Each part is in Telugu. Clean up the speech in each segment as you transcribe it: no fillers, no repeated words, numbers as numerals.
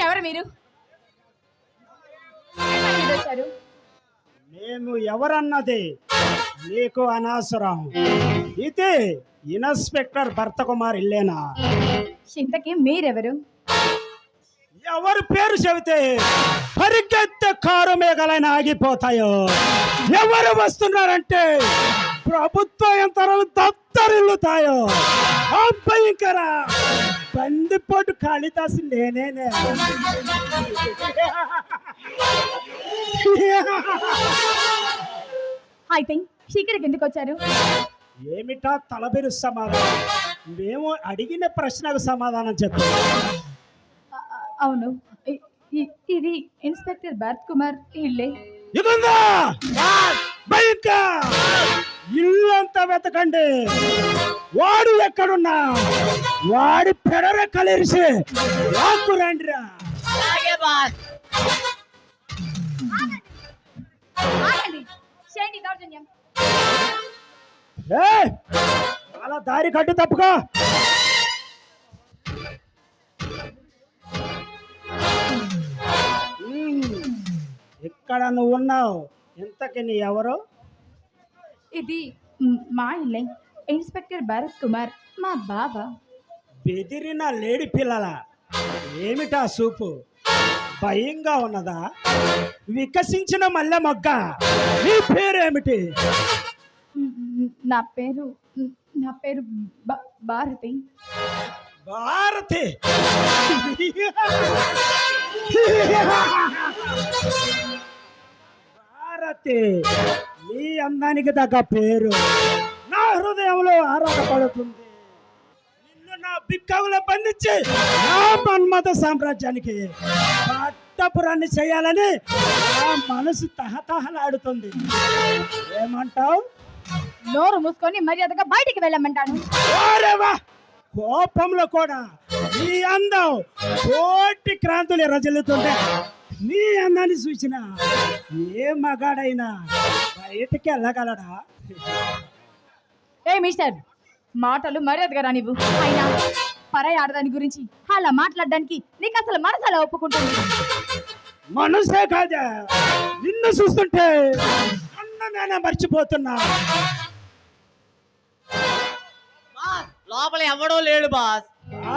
ఎవరు మీరు? మేము ఎవరన్నది నీకు అనవసరం. ఇది ఇన్స్పెక్టర్ భర్త కుమార్ ఇల్లేనా? ఇంతకీ మీరెవరు? ఎవరి పేరు చెబితే పరిగెత్తే కారు మేఘాలైన ఆగిపోతాయో. ఎవరు వస్తున్నారంటే ప్రభుత్వ యంత్రాలు దత్తరిల్లుతాయో. ఆ భయంకర బందిపోటు కాళిదాసు నేనేనే. అయితే ఇక్కడికి ఎందుకు వచ్చారు? ఏమిటా తలబిరు సమాధానం? మేము అడిగిన ప్రశ్నకు సమాధానం చెప్పారు. అవును, ఇది ఇన్స్పెక్టర్ భరత్ కుమార్ ఇల్లే. ఇల్లంతా వెతకండి. వాడు ఎక్కడున్నా వాడి పెడర కలిసి లాక్కు రండిరా. అలా దారి కట్టు తప్పుకో. ఇక్కడ నువ్వు ఉన్నావు. ఇంతకి నీ ఎవరు? ఇది మా ఇల్లే. ఇన్స్పెక్టర్ భరత్ కుమార్ మా బావ. బెదిరిన లేడి పిల్లల ఏమిటా సూపు? భయంగా ఉన్నదా? వికసించిన మల్లె మొగ్గ. నీ పేరేమిటి? నా పేరు భారతి. భారతి? భారతి నీ అందానికి తగ్గ పేరు నా హృదయంలో ఆరాటపడుతుంది. నిన్ను నా బిక్కవులో బంధించి నా మన్మథ సామ్రాజ్యానికి పట్టపురాన్ని చేయాలని నా మనసు తహతహలాడుతుంది. ఏమంటావు? నోరు మూసుకొని మర్యాదగా బయటికి వెళ్ళమంటాను. కోపంలో కూడా నీ అందం కోటి క్రాంతులు ఎర్రజల్లుతుంటే నీ అందాన్ని చూసిన ఏ మగాడైనా బయటికి వెళ్ళగలడా? ఏ మిస్టర్, మాటలు మర్యాదగా రానివ్వు. అయినా పరాయి ఆడదాని గురించి అలా మాట్లాడడానికి నీకు అసలు మనసు అలా ఒప్పుకుంటుంది? మనసే కాదా, నిన్ను చూస్తుంటే అన్న నేనే మర్చిపోతున్నా. లోపల ఎవడో లేడు బాస్. ఆ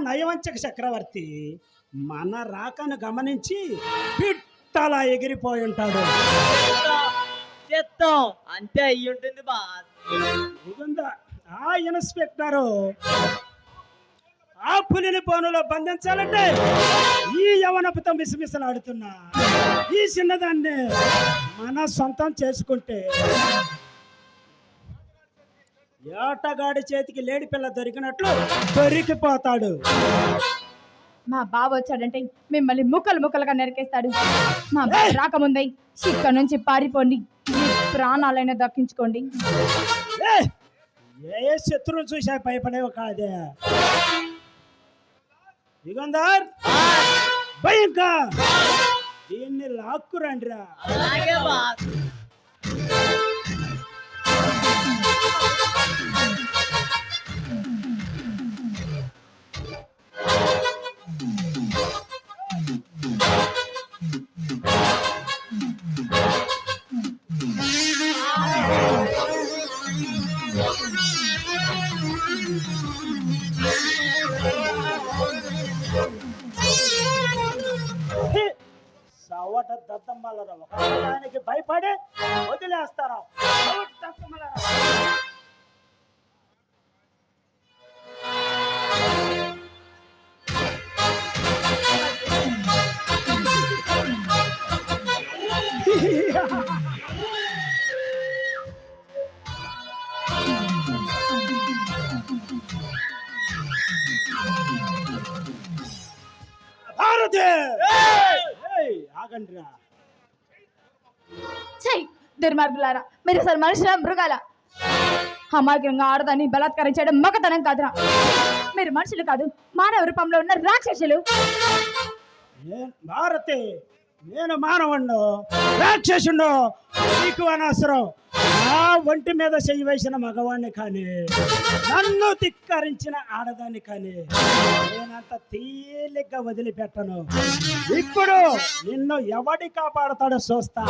నయవంచక చక్రవర్తి మన రాకను గమనించి పిట్టలా ఎగిరిపోయి ఉంటాడు. చెత్తం అంతే అయ్యి ఉంటుంది బాస్. ఆ ఇన్స్పెక్టరు ఆ పులిని పోనులో బంధించాలంటే ఈ యవనపుతో మిసమిసలాడుతున్నా ఈ చిన్నదాన్ని మన సొంతం చేసుకుంటే ఏటగాడి చేతికి లేడి పిల్ల దొరికినట్లు దొరికిపోతాడు. మా బావ వచ్చాడంటే మిమ్మల్ని ముక్కలు ముక్కలుగా నరికేస్తాడు. మా బావ రాకముందే ఇక్కడ నుంచి పారిపోండి, ప్రాణాలైనా దక్కించుకోండి. ఏ శత్రువులు చూసా భయపడేవి కాదే. యుగంధర్, భయంకా దీన్ని లాక్కు రండిరా. సవట దద్దమ్మలరా, ఒకదానికి భయపడి వదిలేస్తారా? ఆగండిరా. దుర్మార్గులారా, మీరు అసలు మనుషుల మృగాల? అమాయకంగా ఆడదాన్ని బలాత్కారం చేయడం మగతనం కాదురా. మీరు మనుషులు కాదు, మానవ రూపంలో ఉన్న రాక్షసులు. భారతి, నేను మానవుణ్ణు, రాక్షసుండు, నీకు అనవసరం. నా ఒంటి మీద చెయ్యి వేసిన మగవాణ్ణి కానీ, నన్ను ధిక్కరించిన ఆడదాన్ని కానీ నేనంత తేలిగ్గా వదిలిపెట్టను. ఇప్పుడు నిన్ను ఎవడి కాపాడతాడో చూస్తా.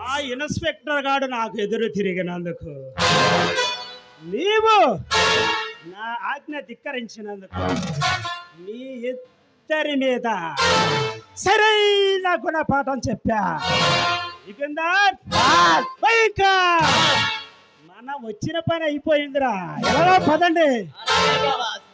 ఆ ఇన్స్పెక్టర్ గాడు నాకు ఎదురు తిరిగినందుకు, నీవు నా ఆజ్ఞ ధిక్కరించినందుకు మీ ఇద్దరి మీద సరైన గుణపాఠం చెప్పా. సికిందర్, మన వచ్చిన పని అయిపోయిందిరా. ఎలా పదండి. అలాగే బాస్.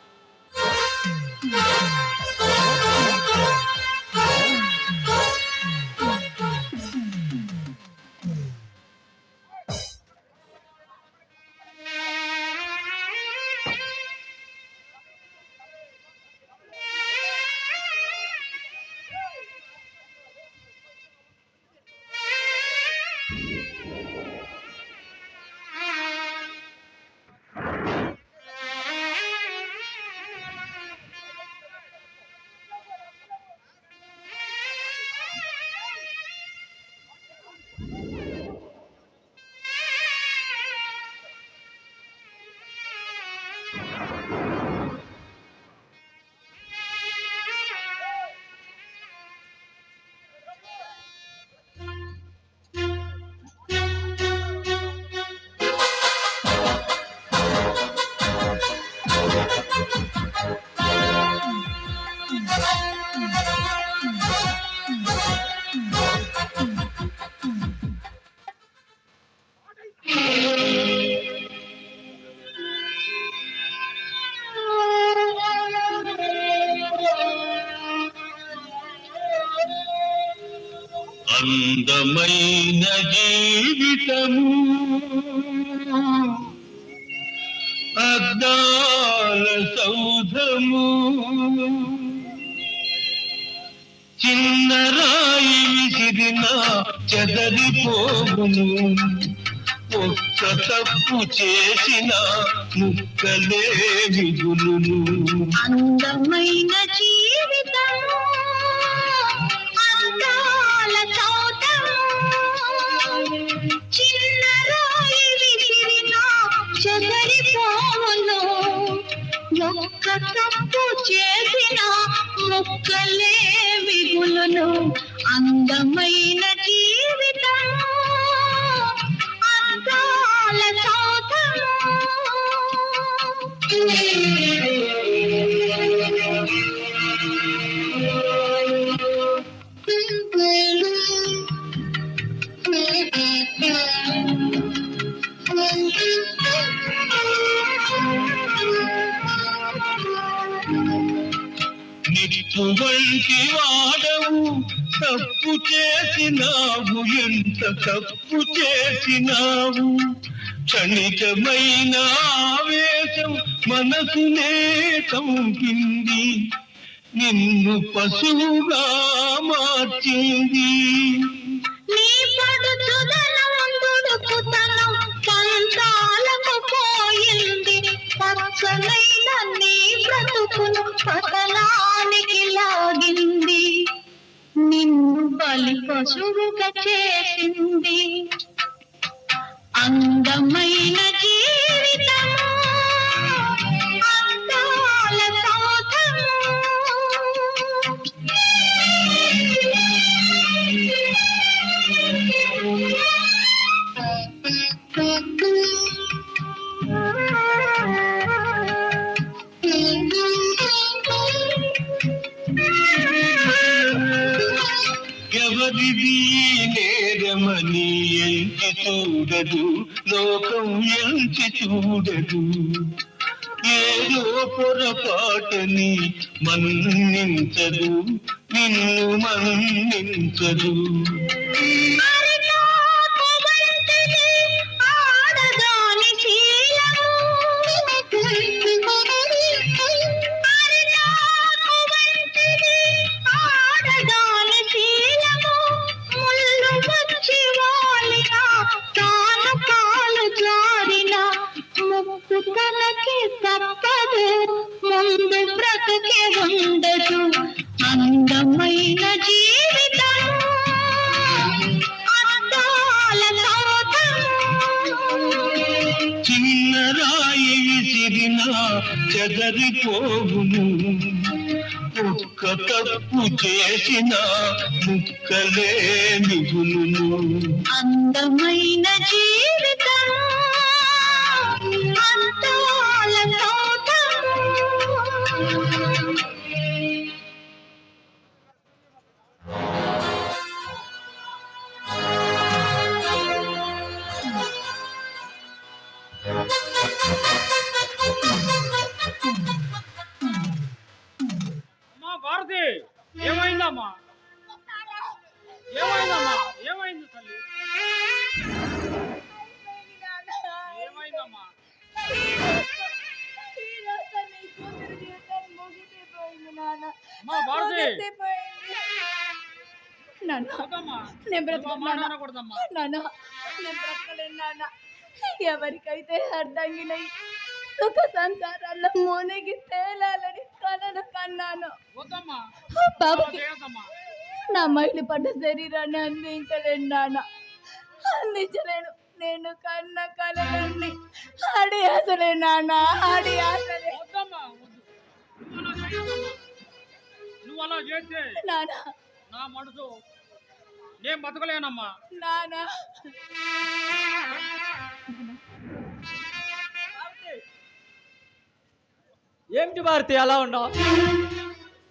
అందమైన జీవితము అద్దాల సౌధము చిన్న రాయి విసిరిన చెదరిపోవును ఒక్క తప్పు చేసిన ముక్కలే మిగులును అందమైన జీవితం అందాల తోటము చిన్న రాయి విసిరిన చెదరిపోవును ఒక్క తప్పు చేసిన ముక్కలే మిగులును అందమైన జీవితం అందాల నిప్పు వంటి వాడవు తప్పు చేసినావు ఎంత తప్పు చేసినావు క్షణికమైన ఆవేశం మనసునే కంపింది నిన్ను పశువుగా మార్చింది నీ పడుచుదనం దుడుకుతనం పంతాలకు పోయింది పచ్చలైన నీ బ్రతుకును పతనానికి లాగింది నిన్ను బలి పశువుగా చేసింది అందమైన జీవితము అందాల ఎవరిది నేరమని ఎంచి చూడదు లోకం ఎంచి చూడదు ఏదో పొరపాటని మన్నించదు నిన్ను మన్నించదు ముందు బ్రతుకే ఉండదు అందమైన జీవితం అందాల చిన్న రాయి విసిరిన చెదరిపోవును ఒక్క తప్పు చేసిన ముక్కలే మిగులును అందమైన జీవితం అందాల అమ్మా భారతి ఏమైందమ్మా ఏమైందమ్మా ఏమైంది తల్లి ఏమైందమ్మా అమ్మా భారతి వద్దమ్మా. మాట్లాడకూడదమ్మా. ఎవరికైతే అర్థంగినాయి సుఖ సంసారాల్లో మునిగి తేలాలని కలలు కన్నాను వద్దమ్మా. బాబుకి చేయొద్దమ్మా. నా మైలు పడ్డ శరీరాన్ని అందించలేను నాన్న అందించలేను నేను కన్న కలలన్నీ ఆడి ఆశలే నాన్న ఆడి ఆశలే వద్దమ్మా, వద్దు. నువ్వు అలా చేయొద్దమ్మా. నువ్వు అలా చేస్తే నాన్న నా మనసు నేను బతకలేనమ్మా. నాన్న ఏమిటి భారతి అలా ఉన్నావు?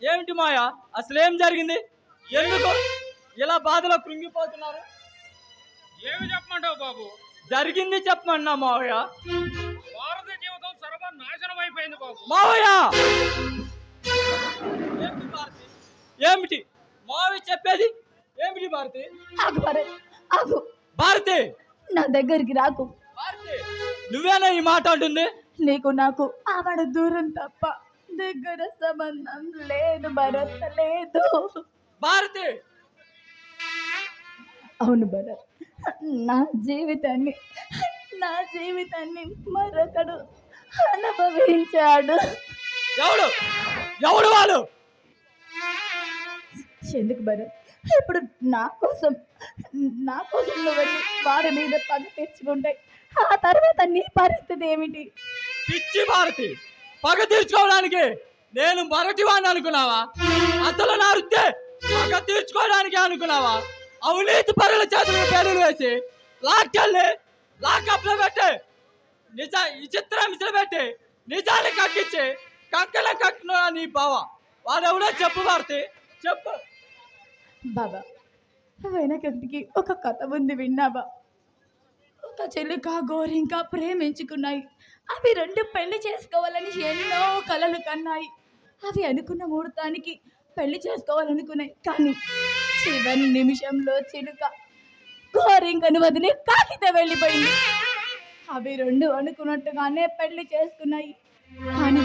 ఏమిటి మాయా, అసలు ఏం జరిగింది? ఎందుకు ఇలా బాధలో కృంగిపోతున్నారు? ఏమి చెప్పమంటావు బాబు? జరిగింది చెప్పమన్నా మావయ్య. భారత జీవితం సర్వనాశనం అయిపోయింది బాబు. మావయ్య ఏమిటి భారతి? ఏమిటి మావయ్య చెప్పేది? ఏమిటి భారతి? ఆ దగ్గరికి రాకు. భారతి, నువ్వేనా ఈ మాట అంటుంది? నీకు నాకు ఆవిడ దూరం తప్ప దగ్గర సంబంధం లేదు భరత్, లేదు. భారతి, అవును భరత్, నా జీవితాన్ని మరొకడు అనుభవించాడు. ఎవడు ఎవడు వాళ్ళు? ఎందుకు భరత్, ఇప్పుడు నా కోసం నువ్వు వెళ్ళి వారి మీద పగ తెచ్చుకుంటే ఆ తర్వాత నీ పరిస్థితి ఏమిటి? పిచ్చి భారతి, పగ తీర్చుకోవడానికి నేను మరటివాడిని అనుకున్నావా? అసలు నా వృత్తే పగ తీర్చుకోవడానికి అనుకున్నావా? అవినీతి పరుల చేతులకు పేర్లు వేసి లాక్కెళ్ళి లాకప్లో పెట్టి ఈ చిత్రహింసలు పెట్టి నిజాన్ని కక్కించి కంకణం కట్టిన నీ బావ వాడెవడో చెప్పు భారతి, చెప్పు. బాబా, వెనకటికి ఒక కథ ఉంది, విన్నావా? ఒక చిలుక గోరింక ప్రేమించుకున్నాయి. అవి రెండు పెళ్లి చేసుకోవాలని ఎన్నో కలలు కన్నాయి. అవి అనుకున్న ముహూర్తానికి పెళ్లి చేసుకోవాలనుకున్నాయి. కానీ చివరి నిమిషంలో చిలుక గోరింకను వదిలి కాకితో వెళ్ళిపోయింది. అవి రెండు అనుకున్నట్టుగానే పెళ్లి చేసుకున్నాయి. కానీ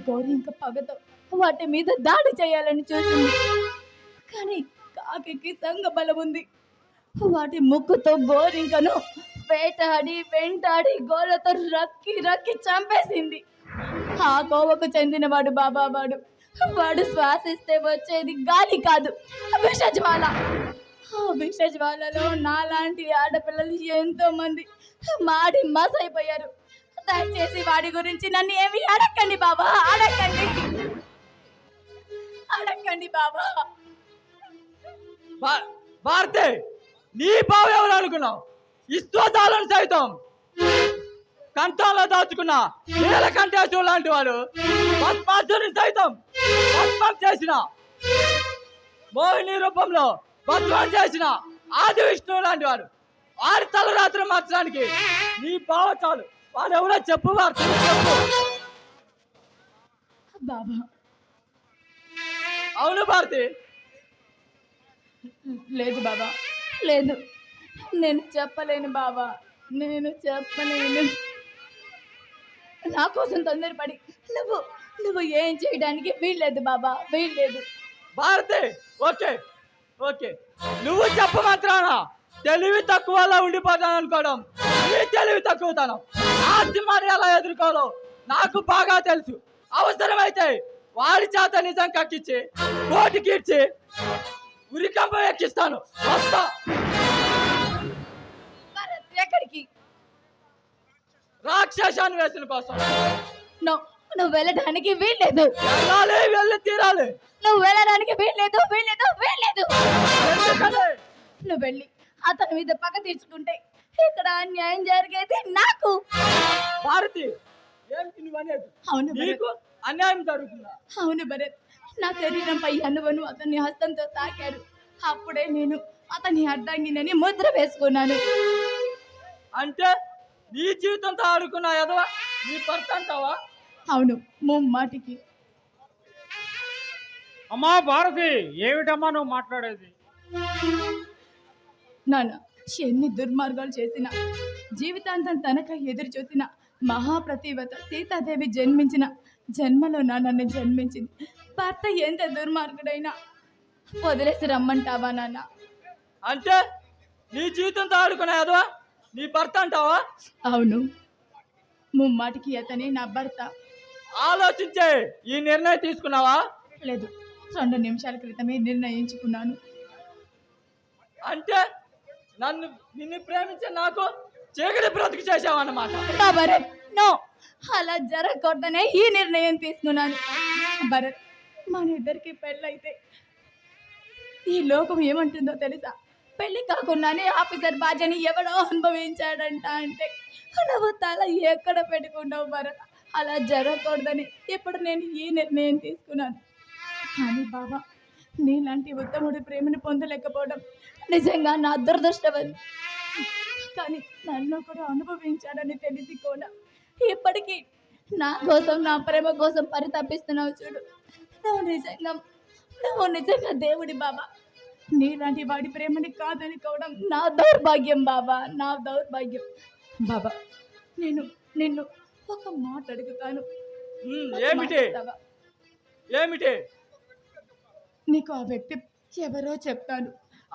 గోరింక పగతో వాటి మీద దాడి చేయాలని చూసింది. కానీ కాకి సంగ బలం ఉంది. వాటి ముక్కుతో గోరింకను వెంటాడి గోళ్ళతో రక్కి చంపేసింది. ఆ కోవకు చెందినవాడు బాబావాడు. వాడు శ్వాసిస్తే వచ్చేది గాలి కాదు, విషజ్వాల. ఆ విషజ్వాలలో నాలాంటి ఆడపిల్లలు ఎంతో మంది మాడి మసైపోయారు. దయచేసి వాడి గురించి నన్ను ఏమి అడగండి బాబా, అడగండి బాబా. భారతి, నీ బావ ఎవరు అనుకున్నావు? ఇస్తోదాలను సైతం కంఠంలో దాచుకున్న నీలకంఠేశ్వరు లాంటి వాడు పద్మాసుని సైతం భస్మం చేసిన, మోహిని రూపంలో భస్మం చేసిన ఆది విష్ణువు లాంటి వాడు. వారి తలరాత్రి మార్చడానికి నీ బావ చాలు. వాడు ఎవరో చెప్పు భారతి, చెప్పు. బాబా, అవును భారతి. లేదు బాబా, లేదు, నేను చెప్పలేను బాబా, నేను చెప్పలేను. నా కోసం తొందరపడి నువ్వు ఏం చేయడానికి వీల్లేదు బాబా, వీల్లేదు. భారతి, ఓకే ఓకే, నువ్వు చెప్పమాత్రాన తెలివి తక్కువలా ఉండిపోతాను అనుకోవడం నీ తెలివి తక్కువతనం. ఆస్తి మరి ఎలా ఎదుర్కోవాలో నాకు బాగా తెలుసు. అవసరమైతే వాడి చేత నిజం కక్కించి కోటికిడ్చి ఉరికంప ఎక్కిస్తాను. వస్తా. ఎక్కడికి? రాక్షసాన్వేషణ కోసం. నువ్వు వెళ్ళడానికి వీల్లేదు. వెళ్ళి తీరాలి. నువ్వు వెళ్ళడానికి వీల్లేదు. నువ్వు వెళ్ళి అతని మీద పగ తీర్చుకుంటే ఇక్కడ అన్యాయం జరిగేది నాకు. భారతి, ఏంటి నువ్వు అనేది? అవును నీకు అన్యాయం జరుగుతుందా? అవును భరత్, నా శరీరంపై అనువను అతన్ని హస్తంతో తాకారు. అప్పుడే నేను అతని అడ్డంగినని ముద్ర వేసుకున్నాను. అంటే నీ జీవితంతో ఆడుకున్నా ఎదవా నీ భర్త అంటావా? అవును, ముమ్మాటికి. అమ్మా భారతి, ఏమిటమ్మా నువ్వు మాట్లాడేది? నాన్న, ఎన్ని దుర్మార్గాలు చేసినా జీవితాంతం తనకై ఎదురు చూసిన మహాప్రతివత సీతాదేవి జన్మించిన జన్మలో నన్ను జన్మించింది. భర్త ఎంత దుర్మార్గుడైనా వదిలేసి రమ్మంటావా నాన్న? అంటే నీ జీవితంతో ఆడుకున్నా ఎదవా నీ భర్త అంటావా? అవును, ముమ్మాటికి అతనే నా భర్త. ఆలోచించే ఈ నిర్ణయం తీసుకున్నావా? లేదు, 2 నిమిషాల క్రితమే నిర్ణయించుకున్నాను. అంటే నిన్ను ప్రేమించే నాకు చీకటి బ్రతుకు చేసావన్నమాట. భరత్, నో, అలా జరగకూడదనే ఈ నిర్ణయం తీసుకున్నాను. భరత్, మన ఇద్దరికి పెళ్ళైతే ఈ లోకం ఏమంటుందో తెలుసా? పెళ్లి కాకుండానే ఆఫీసర్ బాధ్యని ఎవడో అనుభవించాడంట. అంటే నువ్వు తల ఎక్కడ పెట్టుకున్నావు భరత్? అలా జరగకూడదని ఇప్పుడు నేను ఈ నిర్ణయం తీసుకున్నాను. కానీ బాబా, నీలాంటి ఉత్తముడి ప్రేమను పొందలేకపోవడం నిజంగా నా దురదృష్టవని. కానీ నన్ను కూడా అనుభవించాడని తెలిసి కూడా ఇప్పటికీ నా కోసం, నా ప్రేమ కోసం పరితపిస్తున్నావు చూడు. నువ్వు నిజంగా దేవుడి బాబా. నీలాంటి వాడి ప్రేమని కాదనుకోవడం నా దౌర్భాగ్యం బాబా, నా దౌర్భాగ్యం. బాబా, నేను నిన్ను ఒక మాట అడుగుతాను. నాకు ఏమిటి మాట ఇస్తావా? ఏమిటి నీకు ఆ వ్యక్తి ఎవరో చెప్తాను,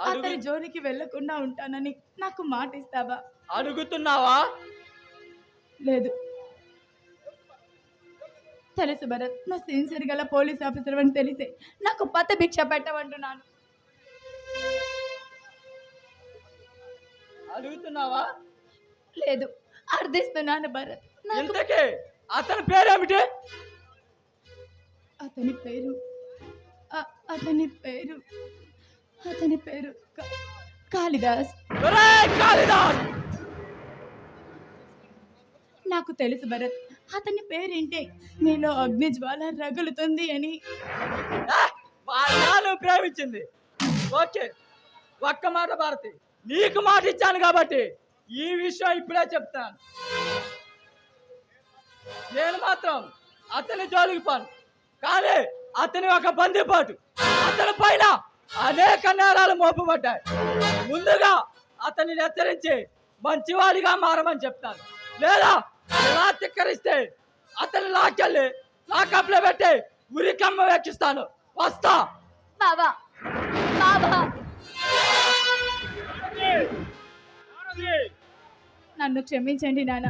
అడుగు. అతని జోలికి వెళ్ళకుండా ఉంటానని నాకు మాట ఇస్తావా? అడుగుతున్నావా? లేదు, తెలుసు భరత్, నువ్వు సిన్సియర్ గల పోలీస్ ఆఫీసర్ అని తెలిసే నాకు పత భిక్ష పెట్టమంటున్నాను. అడుగుతున్నావా? లేదు, అర్థిస్తున్నాను భరత్. నాకు ఇంతకీ అతని పేరేమిటి? అతని పేరు అతని పేరు అతని పేరు కాళిదాస్. ఒరేయ్ కాళిదాస్! నాకు తెలుసు భరత్, అతని పేరేంటే నీలో అగ్ని జ్వాల రగులుతుంది అని. వాళ్ళను ప్రేమించింది. ఓకే, ఒక్క మాట భారతి, నీకు మాట ఇచ్చాను కాబట్టి ఈ విషయం ఇప్పుడే చెప్తాను. నేను మాత్రం అతని జోలికి పోను, కానీ అతని ఒక బందిపోటు, అతని పైన అనేక నేరాలు మోపబడ్డాయి. ముందుగా అతనిని హెచ్చరించి మంచివాడిగా మారమని చెప్తాను. లేదా ఇలా తిక్కరిస్తే అతని లాక్కెళ్ళి లాకప్లో పెట్టి ఉరికమ్మ వెక్కిస్తాను. వస్తా. బాబా, బాబా, నన్ను క్షమించండి నాన్న.